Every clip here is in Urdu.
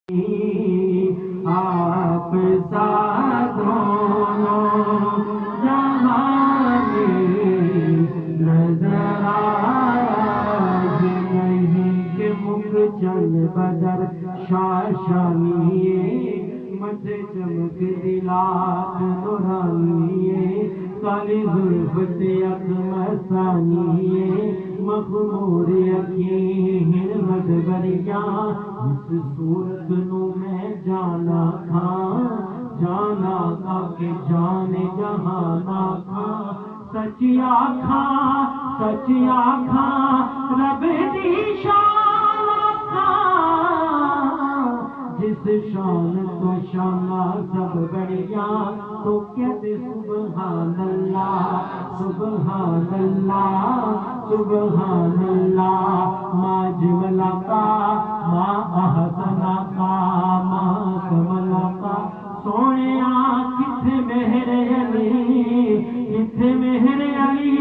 آپ ساتھ دونوں جہاں میں نظر آیا نہیں کہ مکھ چل بدر شاشانیے مجھ چمک دلات نورانیے کالی زلف تیق مسانیے مخمور یقین مدبریاں اس صورت نو میں جانا تھا کہ جان جہانا تھا سچی آنکھاں رب دی شان تھا جس شان تو شانہ سب بڑھیا تو کہتے سبحان اللہ سبحان اللہ سبحان اللہ ما جملہ کا ما احسنہ کا ما کملہ کا سونیا کتھے مہر علی کتھے مہر علی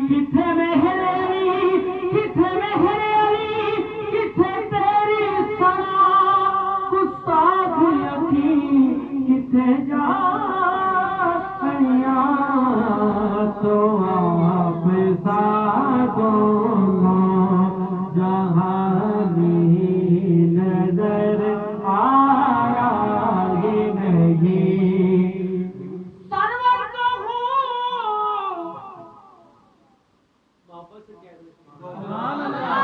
کتھے مہر علی کتھے مہر علی کتھے تیری سنا گستاخ یقین کتھے جا تو آپ ساتھ دونوں جہاں بھی نظر آیا ہی نہیں سرور کو ہوں واپس کہہ دیں سبحان اللہ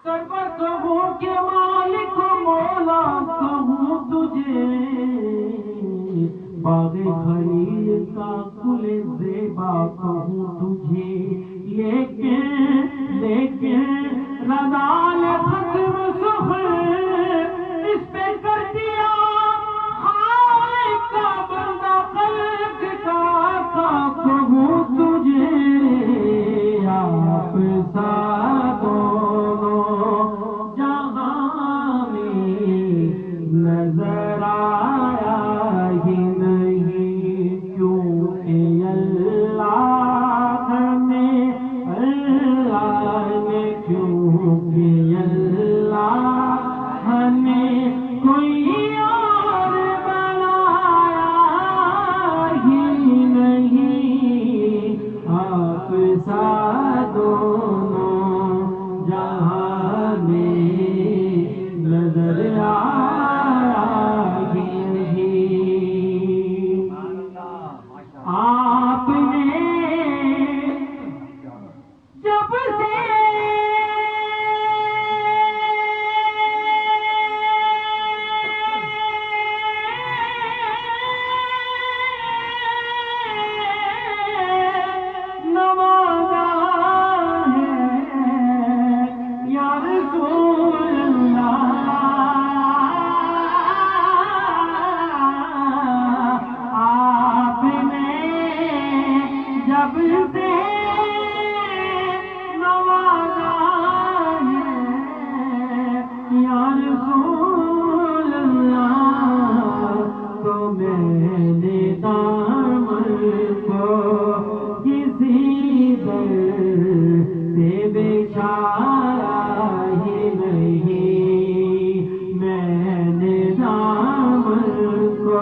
سرور کو ہوں کہ مالک مولا کہوں تجھے باغ خلیل کا گل زیبا کہوں تجھے لیکن رضال ختم سخن اس پہ کر دیا خالق کا بندہ خلق کا کہوں تجھے آپ ساتھ دونوں جہاں میں نظر آیا ہی نہیں کیونکہ اللہ نے کیونکہ اللہ نے کوئی اور بنایا ہی نہیں آپ ساتھ دونوں جہاں میں نظر آیا ہی نہیں آپ نے جب سے نوازا ہے یا رسول اللہ آپ نے جب سے نوازا ہے یا رسول اللہ تو میں نے دامن کو کسی در پہ بچھایا ہی نہیں میں نے دامن کو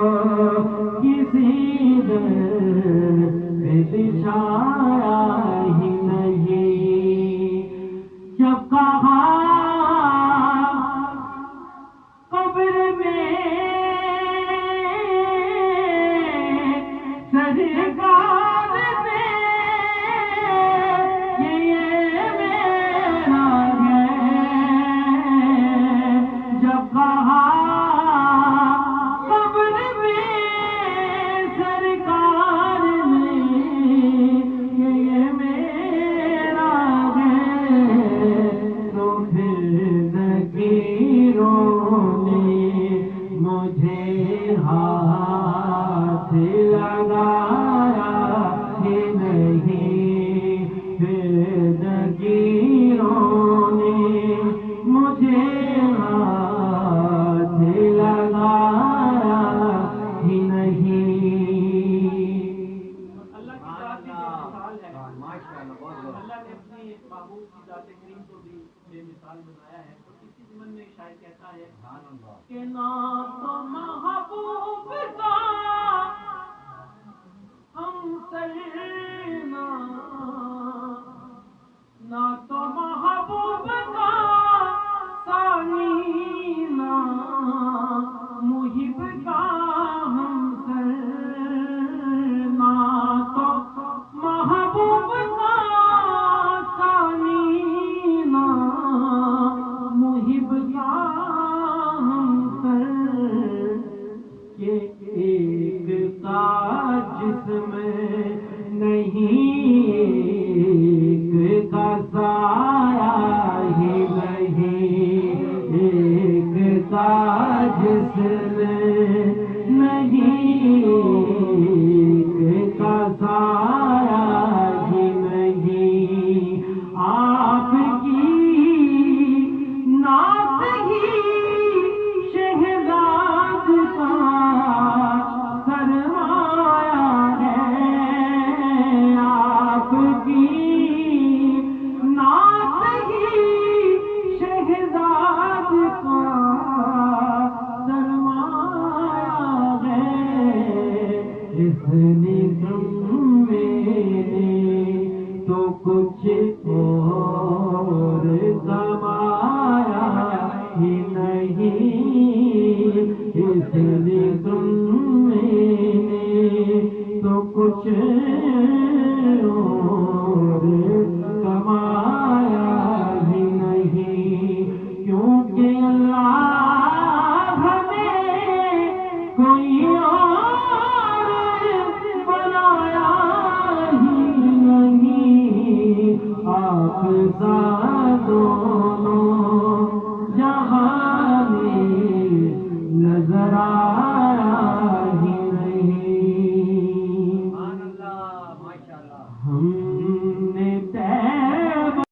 کسی در پہ بچھایا ہی نہیں جب کہا قبر میں سرکار نے یہ میرا ہے جب کہا قبر میں سرکار نے یہ میرا ہے تو پھر حال میں لایا ہے تو کسی ضمن میں شاعر کہتا ہے کہ نہ تو محبوب کا ہم سرنا، نہ تو محبوب کا ثانی، نہ محب کا ہم سر، نہ تو محبوب کا ثانی، نہ محب کا ہم سر، کہ ایک کا جسم نہیں، ایک کا سایہ ہی نہیں، ایک کا جسم نہیں، ایک کا سایہ ہی نہیں، آپ کی نعت ہی شہزاد کا سرمایہ ہے، آپ کی نعت ہی شہزاد کا سرمایہ ہے، اس نظم میں تو کچھ اور کمایا ہی نہیں، اس